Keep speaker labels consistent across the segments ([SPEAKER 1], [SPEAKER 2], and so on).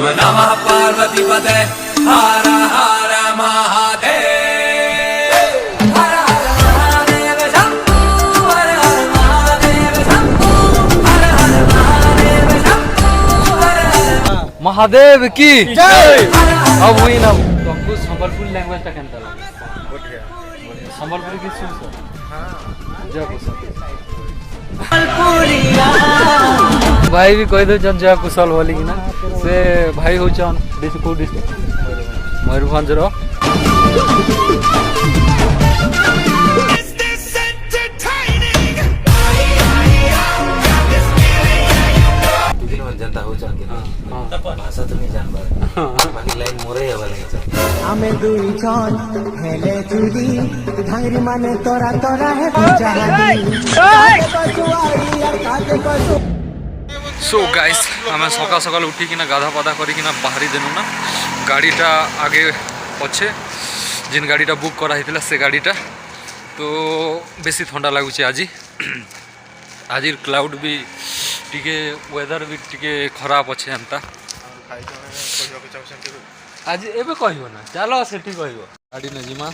[SPEAKER 1] ओम नमः पार्वती पते हर हर महादेव हर हर महादेव शंभू हर हर महादेव शंभू हर हर महादेव शंभू हर हर
[SPEAKER 2] महादेव की जय। अब वही ना तुमको संबलपुरी लैंग्वेज टा केनता लागे बढ़िया संबलपुरी की सुन सर हां जय कुशल भाई भी कह दो जय कुशल बोली कि ना से भाई हो चन डिस्ट्रिक्ट डिस्ट्रिक्ट मयूरभंज रो
[SPEAKER 3] जनता हो जाके भाषा तो नहीं जान बाकी लाइन मोरे है वाले
[SPEAKER 4] आमे दुई जन हेले चुरी धांगरी माने तोरा तोरा है पूजादी
[SPEAKER 2] सो गाइस आम सकाल सकाल उठिकिना गाधा पाधा करिकिना बाहरी देनु ना गाड़ीटा आगे अच्छे जिन गाड़ीटा बुक करा हितला से गाड़ीटा तो बेसी ठंडा लगुचे आज आज क्लाउड भी टिके वेदर भी टिके खराब अच्छे एंता आज एबे कहबो ना चलो सेठी कहबो गाड़ी न जिमा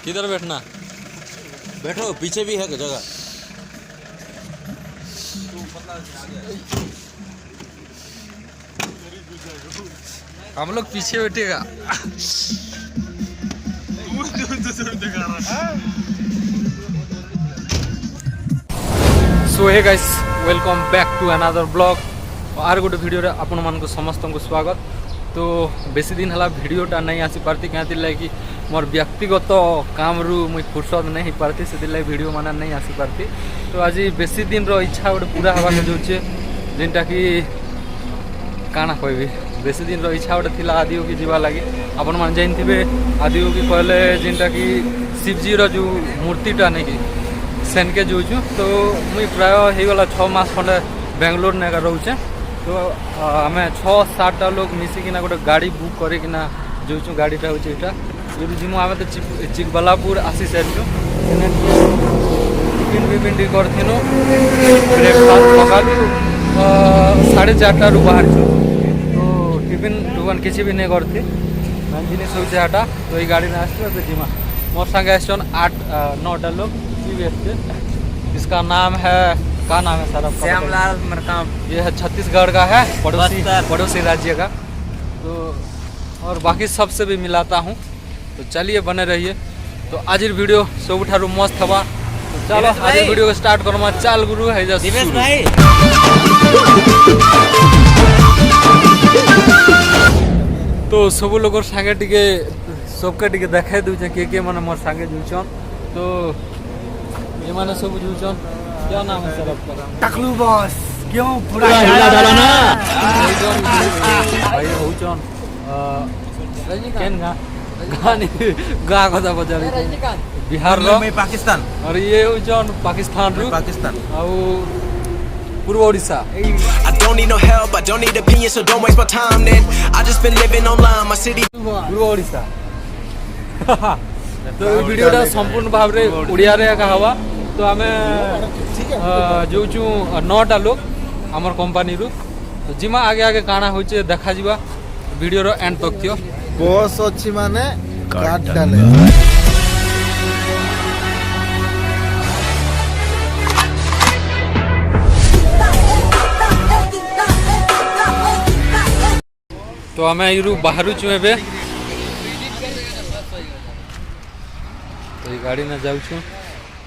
[SPEAKER 2] किधर बैठना
[SPEAKER 3] बैठो पीछे भी है जगह
[SPEAKER 2] हम लोग पीछे बैठेगा so hey guys welcome back to another blog आर गोटे वीडियो रे आपण मान को समस्त को स्वागत तो बेसी दिन हला वीडियोटा नहीं आसी पारती क्या कि मोर व्यक्तिगत काम रु मुई फुर्सत नहीं पारती से वीडियो माना नहीं आसी पारती तो आज बेसी दिन रो इच्छा गोटे पूरा हवा जाऊे जेनटा कि काना कहबी बेसी दिन रो इच्छा गोटे थिला आदियोगी जीवा लगी आपण मान जानथिबे आदियोगी कहले जेनटा कि शिवजी रो जो मूर्तिटा नहीं कि सेनके जाऊँ तो मुई प्राय हो गला 6 मास खंडे बेंगलोर ने रोचे तो आम 6-7टा लोग मिसिकिना गोटे गाड़ी बुक करकिना जाऊँ गाड़ीटा हूँ यहाँ ये जिमु आम तो चिकबल्लापुर आसी सारू टिफिन विफिन टी करूँ ब्रेकफास्ट सकालू 4:30 बाहर तो टिफिन टुफान किसी भी नहीं करती जिन होता तो ये गाड़ी में आस जिमा मोर संगे आस 8-9टा लोग इसका नाम है क्या नाम है सर
[SPEAKER 3] श्यामलाल मरकाम
[SPEAKER 2] ये है छत्तीसगढ़ का है पड़ोसी राज्य का तो और बाकी सबसे भी मिलाता हूँ तो चलिए बने रहिए तो आज वीडियो सब ठारू मस्त हवा तो चलो आज वीडियो को स्टार्ट करो चाल गुरु है दिवेश भाई तो सब लोग संगे टिके सबके टिके देखाई दूचे के माने मोर संगे जुचन तो ये माने सब जुचन क्या नाम है सर आपका
[SPEAKER 4] टकलू बॉस क्यों पूरा
[SPEAKER 2] हिला डाला ना भाई होचन केन गानी गा कथा बजा रही बिहार रो
[SPEAKER 3] में पाकिस्तान
[SPEAKER 2] और ये होचन पाकिस्तान रो
[SPEAKER 3] पाकिस्तान
[SPEAKER 2] और पूर्व Odisha
[SPEAKER 5] I don't need no help, I don't need opinions, so don't waste my time then. I just been living online, my city.
[SPEAKER 2] पूर्व ओडिशा तो वीडियोटा संपूर्ण भाव रे उड़िया रे कहवा तो आम जो 9टा लोग आमर कंपनी रू तो जिमा आगे आगे काना होचे देखा जीवा वीडियो रो एंड तक थियो
[SPEAKER 6] बस अच्छी माने काट डाले
[SPEAKER 2] तो आम यू बाहर छु एबे तो ये गाड़ी ना जाऊ छु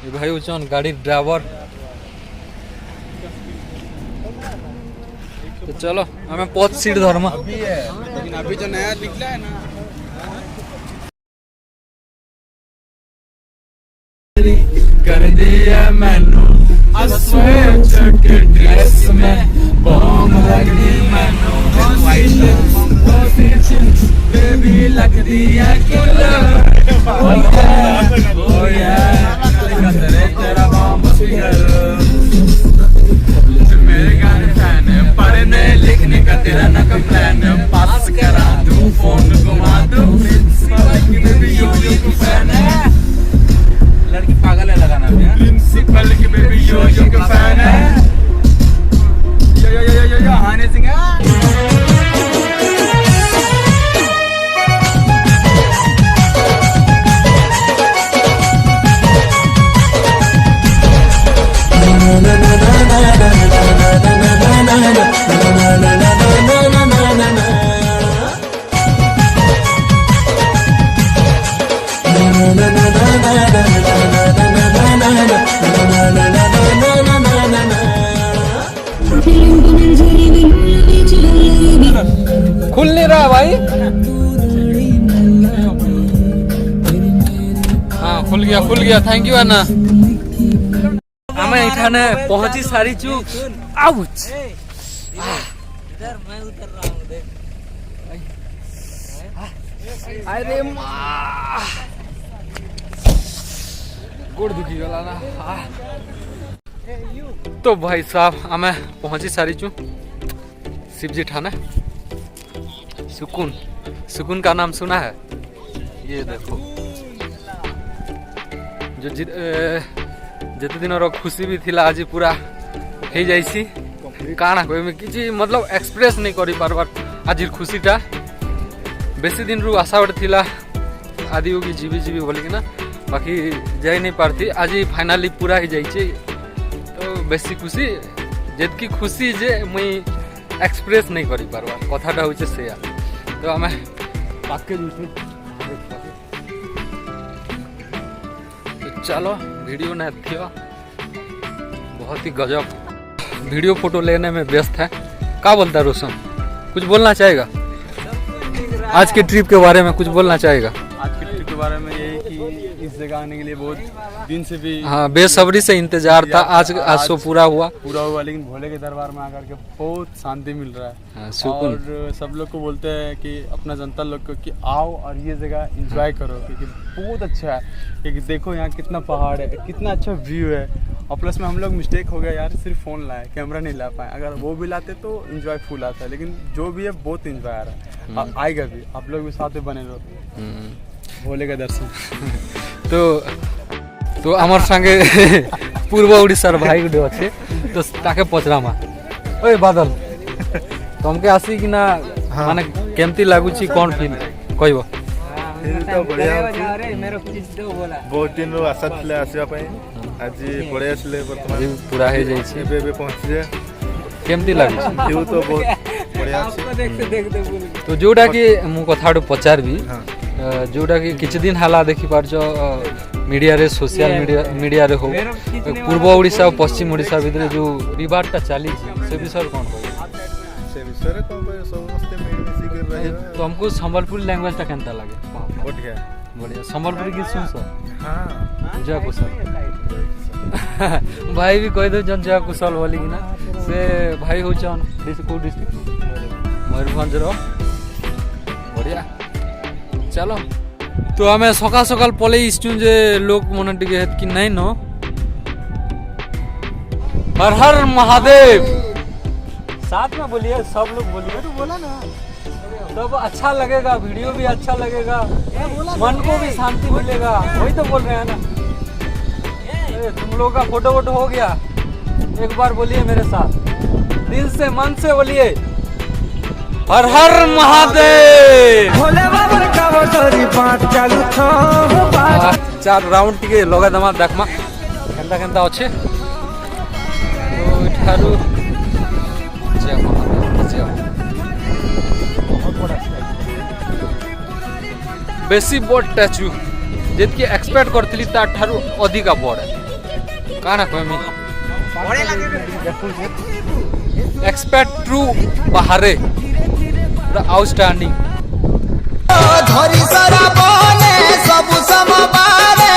[SPEAKER 2] ये भाई उचन गाड़ी ड्राइवर तो चलो हमें 5 सीट धर्मा
[SPEAKER 6] लेकिन अभी जो नया निकला है ना
[SPEAKER 2] कर दिया मैनू के ड्रेस में बॉम्ब लग दी मैनू बेबी लग दिया किलर ओ या तेरा बॉम्ब मेरे गाने फैन पढ़ने लिखने का तेरा ना का प्लान पास करा दूं फोन घुमा दूं बेबी यो की फैन है लड़की पागल है लगाना प्रिंसिपल की बेबी यो की फैन फुल गया थैंक यू अन्ना आम एठाने पहुंची सारी चू आउच
[SPEAKER 1] इधर मैं उतर रहा हूँ देख
[SPEAKER 2] अरे माँ गोड़ दुखी गला ना तो भाई साहब आमे पहुंची सारी चू शिवजी ठाणे सुकून सुकून का नाम सुना है ये देखो जो जिते दिन खुशी भी थिला आज पूरा हो जाइसी काना कहमी किसी मतलब एक्सप्रेस नहीं करी पारबार आज खुशीटा बेसी दिन रु आशा गोटे थिला आदि होगी जीवी जीवी बोलिकी ना बाकी जाई नहीं पारती आज फाइनाली पूरा हो जाइए तो बेसी खुशी जितकी खुशी जे मुई एक्सप्रेस नहीं करी पारबार कथाटा होचे सेया तो आम पाके तो चलो वीडियो ने थियो बहुत ही गजब वीडियो फोटो लेने में व्यस्त है क्या बोलता है रोशन कुछ बोलना चाहेगा आज के ट्रिप के बारे में कुछ बोलना चाहेगा
[SPEAKER 6] आज के ट्रिप के बारे में यही कि इस जगह आने के लिए बहुत दिन से भी
[SPEAKER 2] हाँ बेसब्री से इंतजार था आज सो पूरा हुआ
[SPEAKER 6] लेकिन भोले के दरबार में आकर के बहुत शांति मिल रहा है
[SPEAKER 2] हाँ,
[SPEAKER 6] और सब लोग को बोलते हैं कि अपना जनता लोग को कि आओ और ये जगह एंजॉय करो क्योंकि बहुत अच्छा है क्योंकि देखो यहाँ कितना पहाड़ है कितना अच्छा व्यू है और प्लस में हम लोग मिस्टेक हो गया यार सिर्फ फ़ोन लाए कैमरा नहीं ला पाए अगर वो भी लाते तो एंजॉय फुल आता है लेकिन जो भी है बहुत एंजॉय आ रहा है आएगा भी आप लोग भी साथ में बने रहो भोले का दर्शन
[SPEAKER 2] तो आमर संगे पूर्व ओडिशार भाई गुडे अच्छे तो ताके पचरामा ओए बादल तुमके आसी कि ना माने केमती लागुची कोन फील कहबो
[SPEAKER 6] तो बढ़िया
[SPEAKER 1] बहुत
[SPEAKER 6] दिन आशा थिले आसीबा पई आज पळे आसले वर्तमान
[SPEAKER 2] पूरा हे जाई छी
[SPEAKER 6] एबे पहुंचे
[SPEAKER 2] केमती लागुची
[SPEAKER 6] व्यू तो बहुत बढ़िया अछि
[SPEAKER 2] तो जोटा कि मु कथाडो पचारबी जोटा कि किछ दिन हाला देखि पारछो मीडिया रे सोशल मीडिया रे हो पूर्व ओडिशा और पश्चिम ओडिशा भितर जो विवादटा चली से विषय कोन कहबो
[SPEAKER 6] से विषय रे कोन समस्त मिलमिशी कर रहे हैं
[SPEAKER 2] तुमको संबलपुरी लैंग्वेजटा केनता लागे
[SPEAKER 6] बढ़िया
[SPEAKER 2] बढ़िया संबलपुरी गीत सुनसो
[SPEAKER 6] हां
[SPEAKER 2] जय कुशल भाई भी कह दो जन जय कुशल बोली कि ना से भाई हो चन को डिस्ट्रिक्ट मयूरभंज रो बढ़िया चलो तो आम सकाल सकाल पलि इच्छुं जे लोक मन टिके हेत कि नहीं नो हर हर महादेव साथ में बोलिए सब लोग बोलिए तो बोला ना तब अच्छा लगेगा वीडियो भी अच्छा लगेगा मन को भी शांति मिलेगा वही तो बोल रहे हैं ना तुम लोग का फोटो वोटो हो गया एक बार बोलिए मेरे साथ दिल से मन से बोलिए हर हर महादेव
[SPEAKER 4] भोले बाबा का बटोरी पाँच चालू छो
[SPEAKER 2] चार राउंड टिके लगा दमा देखमा केनता केनता अच्छे तो इठारू जय महादेव जय बेसी बड़ स्टैचू जितकी एक्सपेक्ट करथली ता ठारू अधिका बड़ काना कहमी एक्सपेक्ट ट्रू बाहरे आउटस्टैंडिंग
[SPEAKER 7] धरी सारा बने सब समबारे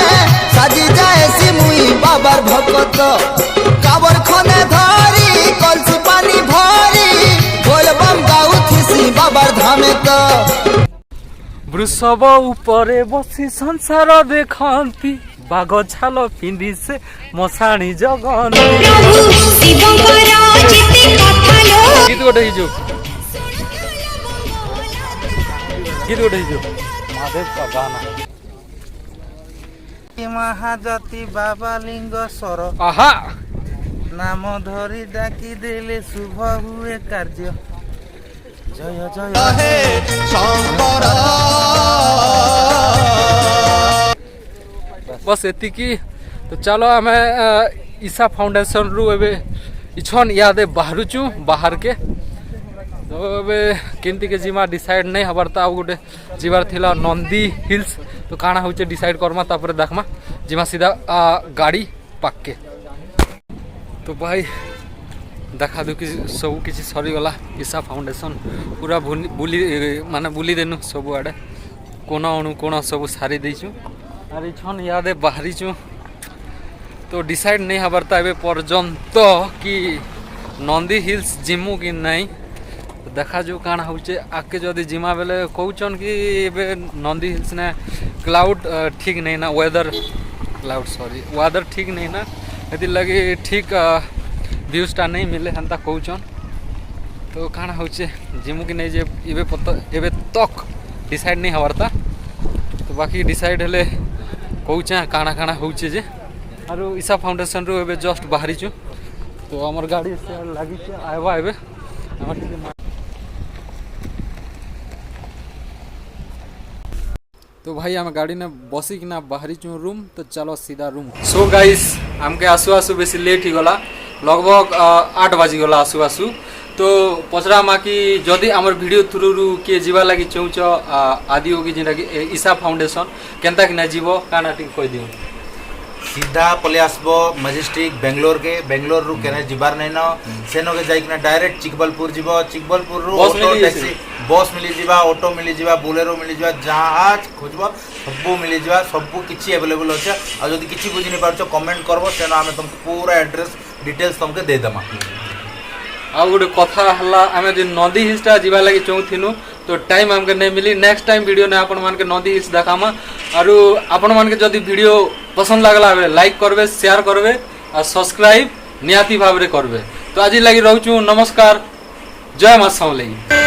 [SPEAKER 7] साजी जाए सिमुई बाबर भगत काबर खने धरी कलसी पानी भरी बोलबम गाउथिसी बाबर धामे त
[SPEAKER 2] वृषभ उपरे बसी संसार देखती बाघ छाल पिंधि से मशाणी जगन्ती गीत गोटे हिजो गीत गोटे हिजो महादेव का गाना
[SPEAKER 8] महाजती बाबा लिंग सर
[SPEAKER 2] आहा
[SPEAKER 8] नाम धरी डाकी देले शुभ हुए कार्य जय जय
[SPEAKER 7] हे शंकर
[SPEAKER 2] बस एतिकी तो चलो आम ईशा फाउंडेशन रु एबे इछन यादे बाहरुचु बाहर के तो एबे केंती के जीमा डिसाइड नहीं हबार ता गोटे जीवार थिला नंदी हिल्स तो काना होचे डिसाइड करमा तापर देखमा जीमा सीधा गाड़ी पाके तो भाई देखा दुखी सब किसी सरी गला ईशा फाउंडेशन पूरा बुली माने बुली देनु सब आड़े कोना अणु कोना सब सारी देइछु ଆରେ ଛନ୍ ଇହାଦେ ବାହାରିଛୁ ତ ଡିସାଇଡ୍ ନେଇ ହେବାର୍ ତା ଏବେ ପର୍ଯ୍ୟନ୍ତ କି ନନ୍ଦୀ ହିଲ୍ସ ଯିମୁ କି ନାଇଁ ଦେଖାଯାଉ କାଣା ହଉଛେ ଆଗକେ ଯଦି ଯିମା ବେଲେ କହୁଛନ୍ କି ଏବେ ନନ୍ଦୀ ହିଲ୍ସ ନେ କ୍ଲାଉଡ୍ ଠିକ୍ ନେଇ ନା ୱେଦର୍ ଠିକ୍ ନେଇ ନା ସେଥିର୍ଲାଗି ଠିକ୍ ଭ୍ୟୁଜ୍ଟା ନେଇ ମିଲେ ହେନ୍ତା କହୁଛନ୍ ତ କାଣା ହଉଛେ ଯିମୁ କି ନେଇ ଯେ ଏବେ ତକ୍ ଡିସାଇଡ୍ ନେଇ ହେବାର୍ ତା ତ ବାକି ଡିସାଇଡ୍ ହେଲେ କହୁଛେ କାଣା କାଣା ହଉଛେ ଯେ ଆରୁ ଇଶା ଫାଉଣ୍ଡେସନ୍ରୁ ଏବେ ଜଷ୍ଟ ବାହାରିଛୁ ତ ଆମର ଗାଡ଼ି ଲାଗିଛେ ଆଇବା ଏବେ ଆମର ଟିକେ तो भाई आम गाड़ी ने बसिकिना बाहरी चु रूम तो चलो सीधा रूम सो गाइस आमके आसु आसु बेसी लेट ही गला लगभग 8 बाजी गला आसु आसु तो पचरा मा कि जदि आमर वीडियो थ्रू रु के जीवा लागि चौच आदि होगी जेना कि ईशा फाउंडेशन केनता कि ना जीवो काना टिक कहि दियो
[SPEAKER 9] सीधा पले आसबो मजेस्टिक बेंगलोर रु केने जिबार नै न सेनो के जाई कि डायरेक्ट चिकबलपुर जीवो चिकबलपुर रु ऑटो टैक्सी बस मिली जीवा ऑटो मिली जीवा बोलेरो मिली जीवा जहाज खोजबो सबु मिली जीवा सबु किछि अवेलेबल होछ आ जदि किछि बुझि नै पारछो कमेंट करबो सेनो हमें तुमको पूरा एड्रेस डिटेल्स तुमके दे दमा
[SPEAKER 2] आ गोटे कथा हल्ला आमे जे नदी हिल्सटा जीवा लागि चौथिनु तो टाइम हमके नहीं मिली नेक्स्ट टाइम वीडियो ने आपण मान के नदी हिल्स देखामा आरु आपण मान के जदि वीडियो पसंद लागला बे लाइक करबे शेयर करबे और सब्सक्राइब नियाती भाव रे करबे तो आज लगी रहूछु नमस्कार जय मां समलेई।